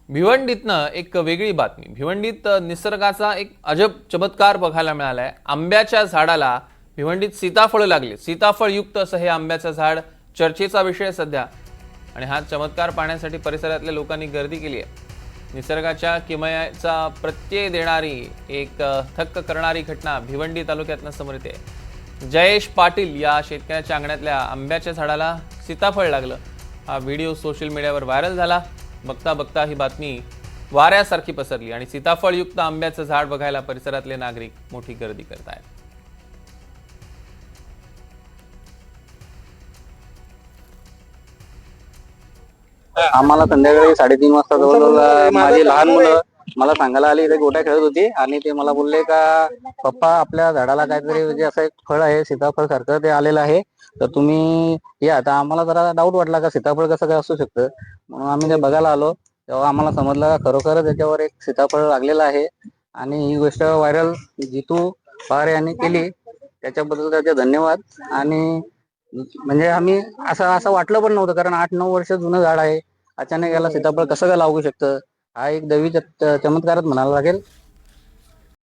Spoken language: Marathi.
भिवंडीतनं एक वेगळी बातमी. भिवंडीत निसर्गाचा एक अजब चमत्कार बघायला मिळालाय. आंब्याच्या झाडाला भिवंडीत सीताफळ लागले. सीताफळ युक्त असं हे आंब्याचं झाड चर्चेचा विषय सध्या. आणि हा चमत्कार पाहण्यासाठी परिसरातल्या लोकांनी गर्दी केली आहे. निसर्गाच्या किमयाचा प्रत्यय देणारी एक थक्क करणारी घटना भिवंडी तालुक्यातनं समोर येते. जयेश पाटील या शेतकऱ्याच्या अंगणातल्या आंब्याच्या झाडाला सीताफळ लागलं. हा व्हिडिओ सोशल मीडियावर व्हायरल झाला. बघता बघता ही बातमी वाऱ्यासारखी पसरली आणि सीताफळयुक्त आंब्याचं झाड बघायला परिसरातले नागरिक मोठी गर्दी करत आहेत. आम्हाला संध्याकाळी 3:30 वाजता जवळजवळ माझी लहान मुलं मला सांगायला आली, इथे गोट्या खेळत होती आणि ते मला बोलले का पप्पा आपल्या झाडाला काहीतरी म्हणजे असं एक फळ आहे सीताफळ सारखं ते आलेलं आहे, तर तुम्ही या. तर आम्हाला जरा डाऊट वाटला का सीताफळ कसं काय असू शकतं, म्हणून आम्ही ते बघायला आलो. तेव्हा आम्हाला समजलं का खरोखरच याच्यावर एक सीताफळ लागलेलं आहे. आणि ही गोष्ट व्हायरल जितू पवार यांनी केली, त्याच्याबद्दल त्याचे धन्यवाद. आणि म्हणजे आम्ही असं वाटलं पण नव्हतं, कारण 8-9 वर्ष जुनं झाड आहे, अचानक याला सीताफळ कसं काय लागू शकतं, हा एक दैवी चमत्कारच म्हणायला लागेल.